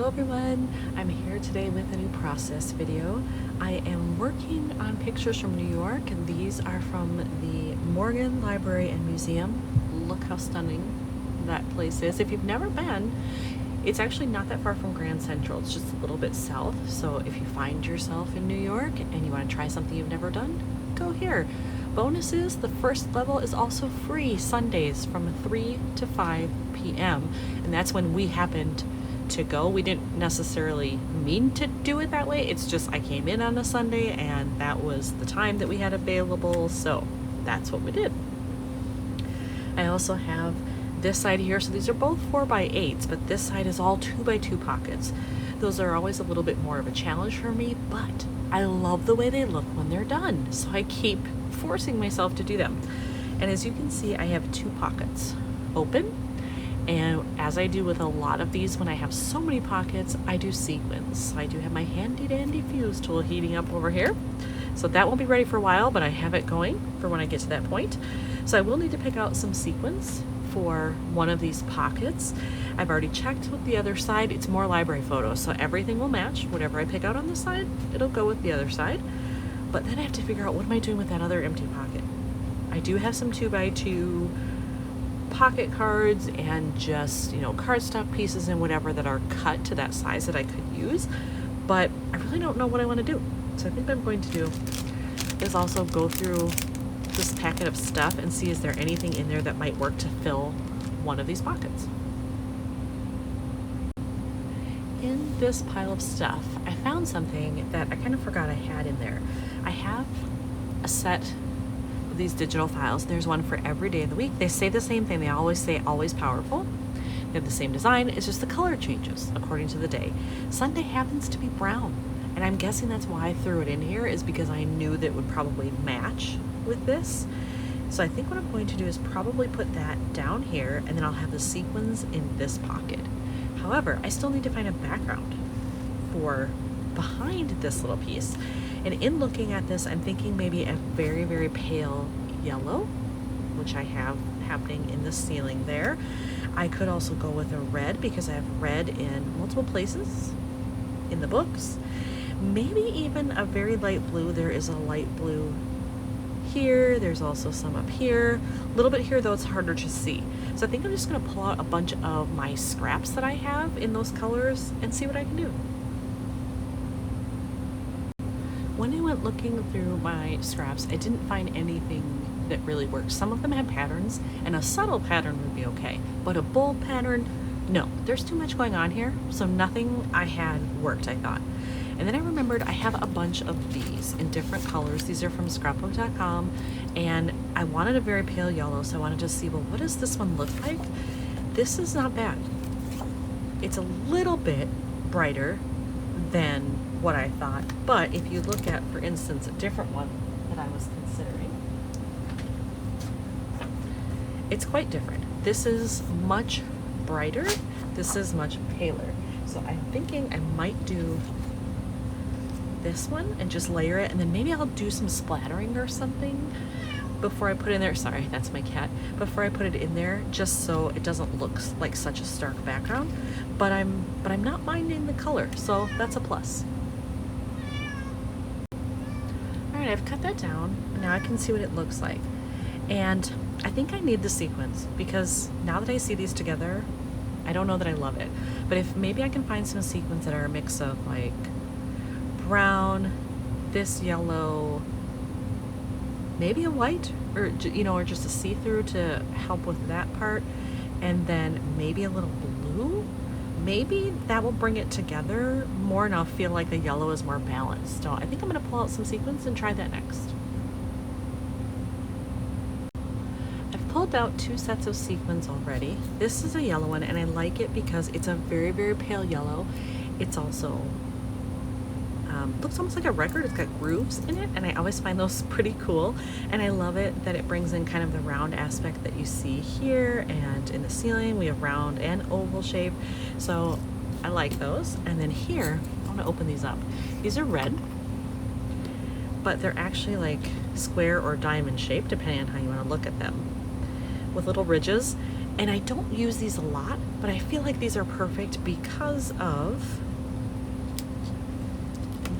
Hello everyone, I'm here today with a new process video. I am working on pictures from New York, and these are from the Morgan Library and Museum. Look how stunning that place is. If you've never been, it's actually not that far from Grand Central. It's just a little bit south. So if you find yourself in New York and you want to try something you've never done, go here. Bonus is the first level is also free Sundays from 3 to 5 p.m. and that's when we happened to go. We didn't necessarily mean to do it that way. It's just I came in on a Sunday and that was the time that we had available, so that's what we did. I also have this side here, so these are both 4x8s, but this side is all 2x2 pockets. Those are always a little bit more of a challenge for me, but I love the way they look when they're done, so I keep forcing myself to do them. And as you can see, I have 2 pockets open. And as I do with a lot of these, when I have so many pockets, I do sequins. I do have my handy dandy fuse tool heating up over here. So that won't be ready for a while, but I have it going for when I get to that point. So I will need to pick out some sequins for one of these pockets. I've already checked with the other side. It's more library photos, so everything will match. Whatever I pick out on this side, it'll go with the other side. But then I have to figure out, what am I doing with that other empty pocket? I do have some 2x2 pocket cards and just, cardstock pieces and whatever that are cut to that size that I could use, but I really don't know what I want to do. So I think what I'm going to do is also go through this packet of stuff and see, is there anything in there that might work to fill one of these pockets. In this pile of stuff, I found something that I kind of forgot I had in there. I have a set these digital files. There's one for every day of the week. They say the same thing. They always say always powerful. They have the same design. It's just the color changes according to the day. Sunday happens to be brown, and I'm guessing that's why I threw it in here, is because I knew that it would probably match with this. So I think what I'm going to do is probably put that down here, and then I'll have the sequins in this pocket. However, I still need to find a background for behind this little piece. And in looking at this, I'm thinking maybe a very, very pale yellow, which I have happening in the ceiling there. I could also go with a red, because I have red in multiple places in the books. Maybe even a very light blue. There is a light blue here. There's also some up here. A little bit here, though it's harder to see. So I think I'm just going to pull out a bunch of my scraps that I have in those colors and see what I can do. When I went looking through my scraps, I didn't find anything that really worked. Some of them had patterns, and a subtle pattern would be okay, but a bold pattern, no. There's too much going on here, so nothing I had worked, I thought. And then I remembered I have a bunch of these in different colors. These are from scrapbook.com, and I wanted a very pale yellow, so I wanted to see, well, what does this one look like? This is not bad. It's a little bit brighter than what I thought, but if you look at, for instance, a different one that I was considering, it's quite different. This is much brighter, this is much paler. So I'm thinking I might do this one and just layer it, and then maybe I'll do some splattering or something before I put it in there. Sorry, that's my cat. Before I put it in there, just so it doesn't look like such a stark background. But I'm not minding the color, so that's a plus. Alright, I've cut that down. Now I can see what it looks like. And I think I need the sequins, because now that I see these together, I don't know that I love it. But if maybe I can find some sequins that are a mix of like brown, this yellow, maybe a white, or just a see-through to help with that part, and then maybe a little blue. Maybe that will bring it together more, and I'll feel like the yellow is more balanced. So I think I'm going to pull out some sequins and try that next. I've pulled out 2 sets of sequins already. This is a yellow one, and I like it because it's a very, very pale yellow. It's also looks almost like a record. It's got grooves in it, and I always find those pretty cool. And I love it that it brings in kind of the round aspect that you see here, and in the ceiling we have round and oval shape, so I like those. And then here, I want to open these up. These are red, but they're actually like square or diamond shaped, depending on how you want to look at them, with little ridges. And I don't use these a lot, but I feel like these are perfect because of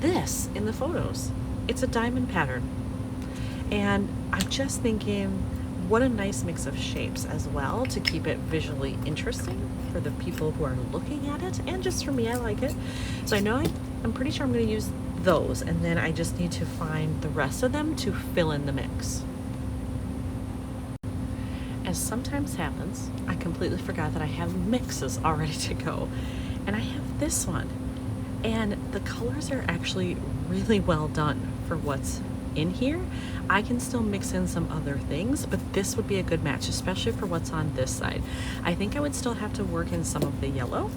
this in the photos. It's a diamond pattern. And I'm just thinking, what a nice mix of shapes as well to keep it visually interesting for the people who are looking at it, and just for me, I like it. So I know I'm pretty sure I'm going to use those, and then I just need to find the rest of them to fill in the mix. As sometimes happens, I completely forgot that I have mixes all ready to go, and I have this one, and the colors are actually really well done for what's in here. I can still mix in some other things, but this would be a good match, especially for what's on this side. I think I would still have to work in some of the yellow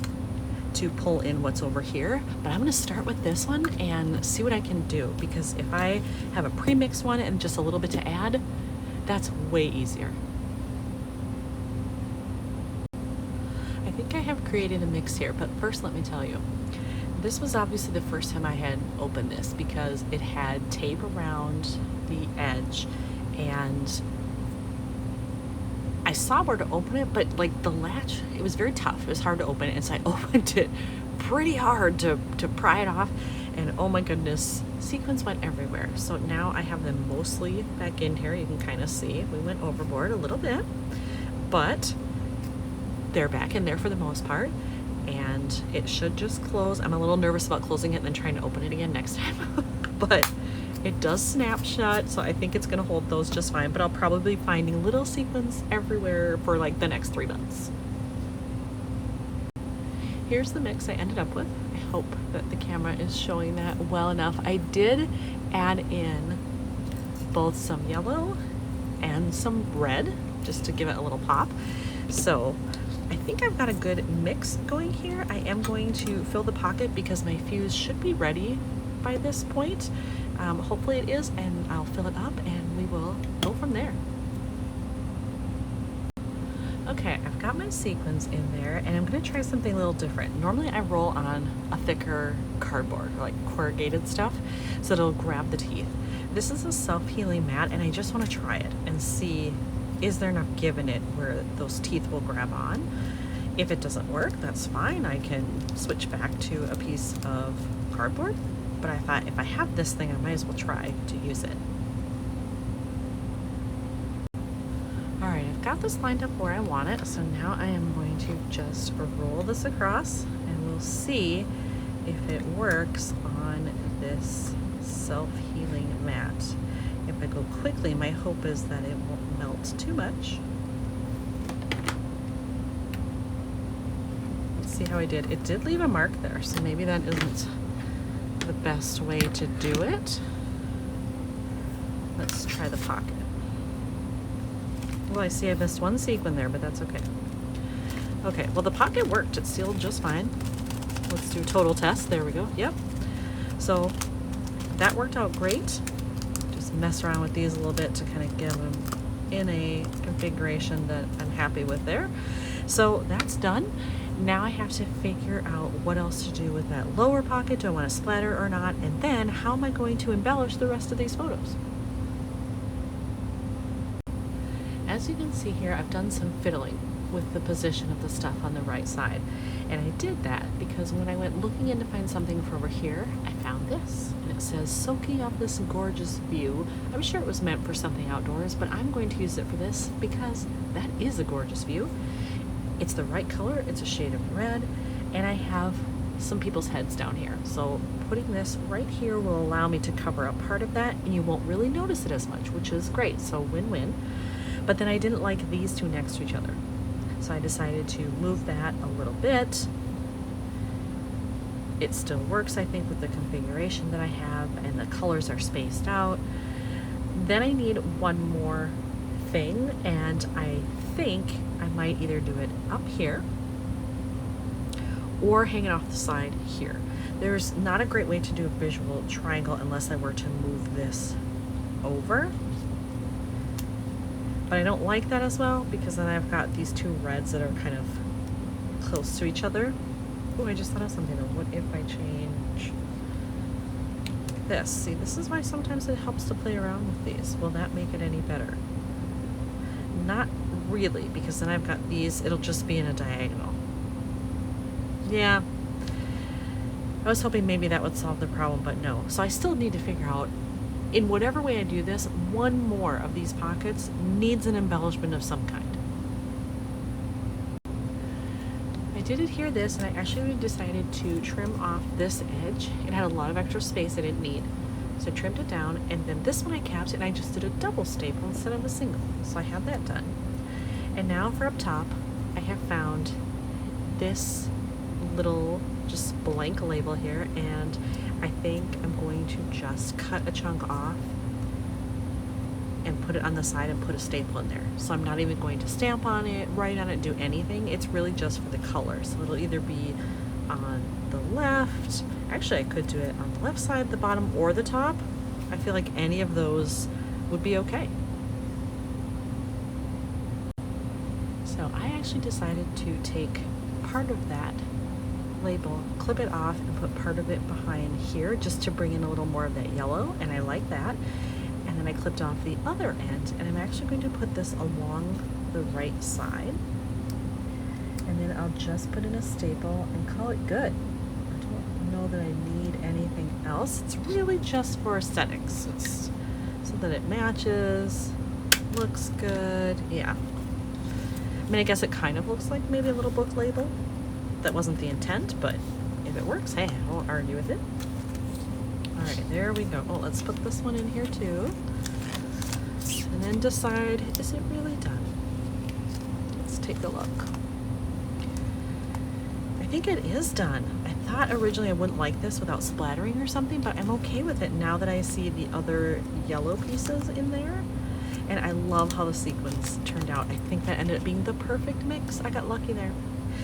to pull in what's over here, but I'm going to start with this one and see what I can do, because if I have a pre-mixed one and just a little bit to add, that's way easier. I think I have created a mix here, but first let me tell you, this was obviously the first time I had opened this because it had tape around the edge, and I saw where to open it, but like the latch, it was very tough. It was hard to open it, and so I opened it pretty hard to pry it off, and oh my goodness, sequins went everywhere. So now I have them mostly back in here. You can kind of see we went overboard a little bit, but they're back in there for the most part, and it should just close. I'm a little nervous about closing it and then trying to open it again next time, but it does snap shut, so I think it's gonna hold those just fine, but I'll probably be finding little sequins everywhere for like the next 3 months. Here's the mix I ended up with. I hope that the camera is showing that well enough. I did add in both some yellow and some red just to give it a little pop. So I think I've got a good mix going here. I am going to fill the pocket because my fuse should be ready by this point. Hopefully it is, and I'll fill it up and we will go from there. Okay, I've got my sequins in there, and I'm gonna try something a little different. Normally I roll on a thicker cardboard, or like corrugated stuff, so it'll grab the teeth. This is a self-healing mat, and I just wanna try it and see, is there enough give in it where those teeth will grab on? If it doesn't work, that's fine. I can switch back to a piece of cardboard, but I thought if I have this thing, I might as well try to use it. All right, I've got this lined up where I want it, so now I am going to just roll this across, and we'll see if it works on this self-healing mat. If I go quickly, my hope is that it won't melt too much. Let's see how I did. It did leave a mark there, so maybe that isn't the best way to do it. Let's try the pocket. Well, I see I missed one sequin there, but that's okay. Okay, well the pocket worked. It sealed just fine. Let's do total test. There we go. Yep. So that worked out great. Just mess around with these a little bit to kind of get them in a configuration that I'm happy with there. So that's done. Now I have to figure out what else to do with that lower pocket. Do I want to splatter or not? And then how am I going to embellish the rest of these photos? As you can see here, I've done some fiddling with the position of the stuff on the right side. And I did that because when I went looking in to find something for over here, I found this. And it says, soaking up this gorgeous view. I'm sure it was meant for something outdoors, but I'm going to use it for this because that is a gorgeous view. It's the right color, it's a shade of red, and I have some people's heads down here. So putting this right here will allow me to cover up part of that, and you won't really notice it as much, which is great, so win-win. But then I didn't like these two next to each other. So I decided to move that a little bit. It still works, I think, with the configuration that I have, and the colors are spaced out. Then I need one more thing, and I think I might either do it up here or hang it off the side here. There's not a great way to do a visual triangle unless I were to move this over. But I don't like that as well because then I've got these two reds that are kind of close to each other. Oh, I just thought of something though. What if I change this? See, this is why sometimes it helps to play around with these. Will that make it any better? Not really, because then I've got these, it'll just be in a diagonal. Yeah, I was hoping maybe that would solve the problem, but no. So I still need to figure out, in whatever way I do this, one more of these pockets needs an embellishment of some kind. I did adhere this, and I actually decided to trim off this edge. It had a lot of extra space I didn't need. So I trimmed it down, and then this one I capped, and I just did a double staple instead of a single. So I have that done. And now for up top, I have found this little just blank label here, and I think I'm going to just cut a chunk off and put it on the side and put a staple in there. So I'm not even going to stamp on it, write on it, do anything. It's really just for the color. So it'll either be on the left. Actually, I could do it on the left side, the bottom, or the top. I feel like any of those would be okay. So I actually decided to take part of that label, clip it off, and put part of it behind here just to bring in a little more of that yellow, and I like that. And then I clipped off the other end, and I'm actually going to put this along the right side. And then I'll just put in a staple and call it good. I don't know that I need anything else. It's really just for aesthetics. It's so that it matches, looks good. Yeah. I mean, I guess it kind of looks like maybe a little book label. That wasn't the intent, but if it works, hey, I won't argue with it. All right, there we go. Oh, let's put this one in here too. And then decide, is it really done? Let's take a look. I think it is done. I thought originally I wouldn't like this without splattering or something, but I'm okay with it now that I see the other yellow pieces in there. And I love how the sequins turned out. I think that ended up being the perfect mix. I got lucky there.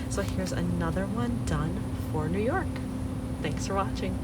So here's another one done for New York. Thanks for watching.